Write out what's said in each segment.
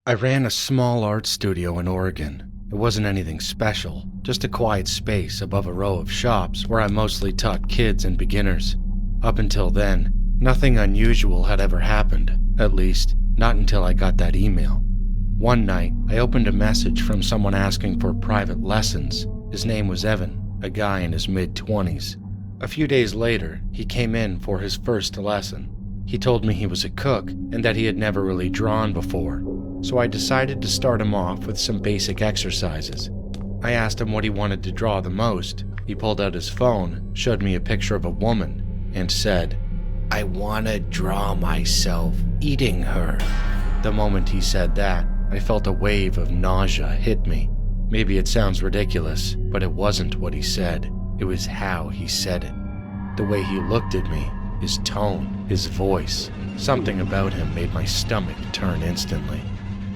I ran a small art studio in Oregon. It wasn't anything special, just a quiet space above a row of shops where I mostly taught kids and beginners. Up until then, nothing unusual had ever happened, at least, not until I got that email. One night, I opened a message from someone asking for private lessons. His name was Evan, a guy in his mid-20s. A few days later, he came in for his first lesson. He told me he was a cook and that he had never really drawn before, so I decided to start him off with some basic exercises. I asked him what he wanted to draw the most. He pulled out his phone, showed me a picture of a woman, and said, "I want to draw myself eating her." The moment he said that, I felt a wave of nausea hit me. Maybe it sounds ridiculous, but it wasn't what he said. It was how he said it. The way he looked at me, his tone, his voice. Something about him made my stomach turn instantly.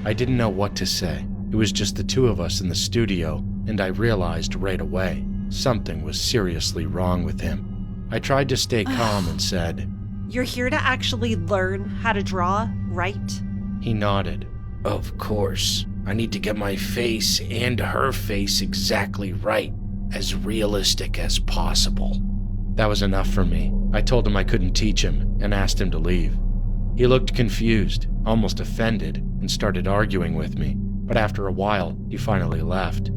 I didn't know what to say. It was just the two of us in the studio, and I realized right away something was seriously wrong with him. I tried to stay calm and said, "You're here to actually learn how to draw, right?" He nodded. "Of course. I need to get my face and her face exactly right, as realistic as possible." That was enough for me. I told him I couldn't teach him and asked him to leave. He looked confused, almost offended, and started arguing with me, but after a while, he finally left.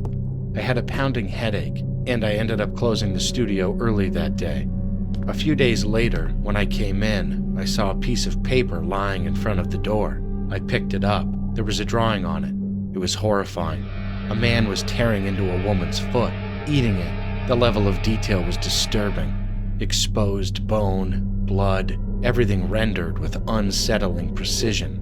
I had a pounding headache, and I ended up closing the studio early that day. A few days later, when I came in, I saw a piece of paper lying in front of the door. I picked it up. There was a drawing on it. It was horrifying. A man was tearing into a woman's foot, eating it. The level of detail was disturbing. Exposed bone, blood, everything rendered with unsettling precision.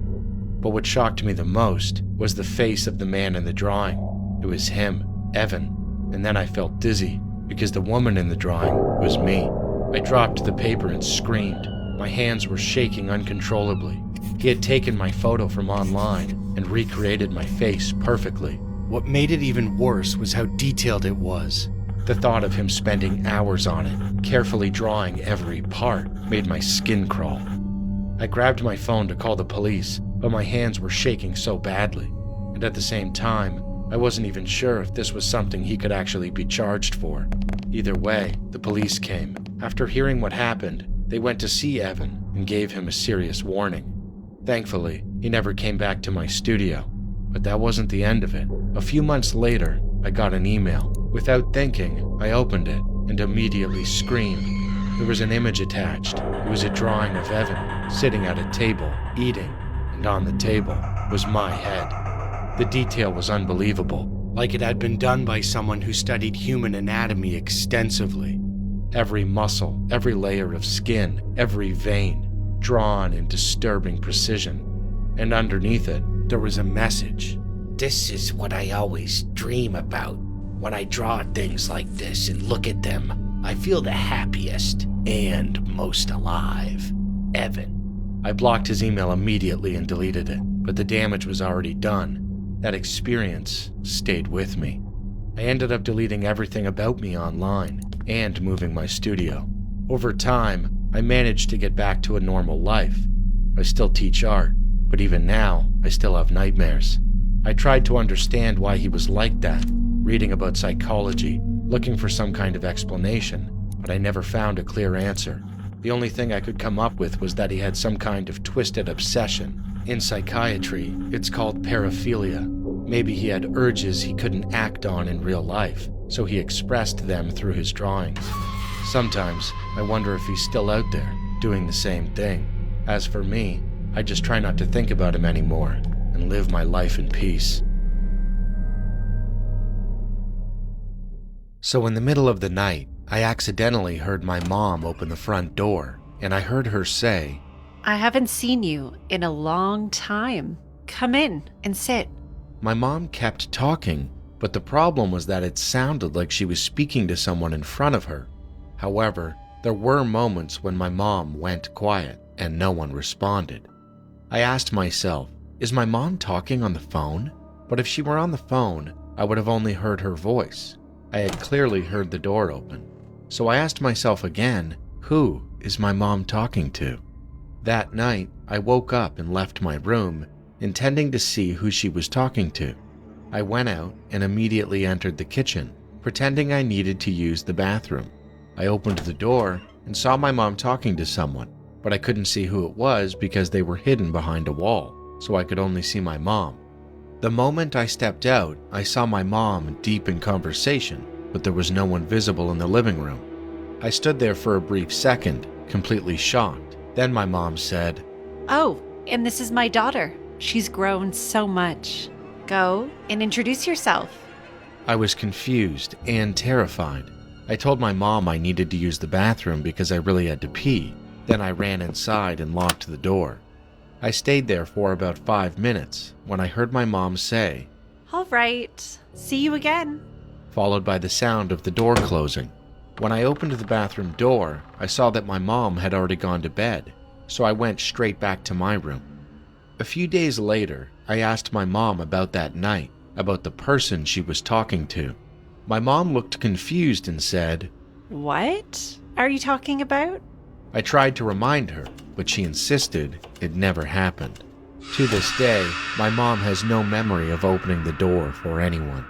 But what shocked me the most was the face of the man in the drawing. It was him, Evan, and then I felt dizzy because the woman in the drawing was me. I dropped the paper and screamed. My hands were shaking uncontrollably. He had taken my photo from online and recreated my face perfectly. What made it even worse was how detailed it was. The thought of him spending hours on it, carefully drawing every part, made my skin crawl. I grabbed my phone to call the police, but my hands were shaking so badly. And at the same time, I wasn't even sure if this was something he could actually be charged for. Either way, the police came. After hearing what happened, they went to see Evan and gave him a serious warning. Thankfully, he never came back to my studio. But that wasn't the end of it. A few months later, I got an email. Without thinking, I opened it and immediately screamed. There was an image attached. It was a drawing of Evan sitting at a table, eating, and on the table was my head. The detail was unbelievable, like it had been done by someone who studied human anatomy extensively. Every muscle, every layer of skin, every vein, drawn in disturbing precision. And underneath it, there was a message. "This is what I always dream about. When I draw things like this and look at them, I feel the happiest and most alive. Evan." I blocked his email immediately and deleted it, but the damage was already done. That experience stayed with me. I ended up deleting everything about me online and moving my studio. Over time, I managed to get back to a normal life. I still teach art, but even now, I still have nightmares. I tried to understand why he was like that, reading about psychology, looking for some kind of explanation, but I never found a clear answer. The only thing I could come up with was that he had some kind of twisted obsession. In psychiatry, it's called paraphilia. Maybe he had urges he couldn't act on in real life, so he expressed them through his drawings. Sometimes, I wonder if he's still out there, doing the same thing. As for me, I just try not to think about him anymore and live my life in peace. So in the middle of the night, I accidentally heard my mom open the front door, and I heard her say, "I haven't seen you in a long time. Come in and sit." My mom kept talking, but the problem was that it sounded like she was speaking to someone in front of her. However, there were moments when my mom went quiet and no one responded. I asked myself, is my mom talking on the phone? But if she were on the phone, I would have only heard her voice. I had clearly heard the door open. So I asked myself again, who is my mom talking to? That night, I woke up and left my room, intending to see who she was talking to. I went out and immediately entered the kitchen, pretending I needed to use the bathroom. I opened the door and saw my mom talking to someone, but I couldn't see who it was because they were hidden behind a wall, so I could only see my mom. The moment I stepped out, I saw my mom deep in conversation, but there was no one visible in the living room. I stood there for a brief second, completely shocked. Then my mom said, Oh, and this is my daughter. She's grown so much. Go and introduce yourself. I was confused and terrified. I told my mom I needed to use the bathroom because I really had to pee. Then I ran inside and locked the door. I stayed there for about 5 minutes when I heard my mom say, All right, see you again. followed by the sound of the door closing. When I opened the bathroom door, I saw that my mom had already gone to bed, so I went straight back to my room. A few days later, I asked my mom about that night, about the person she was talking to. My mom looked confused and said, What are you talking about? I tried to remind her, but she insisted it never happened. To this day, my mom has no memory of opening the door for anyone.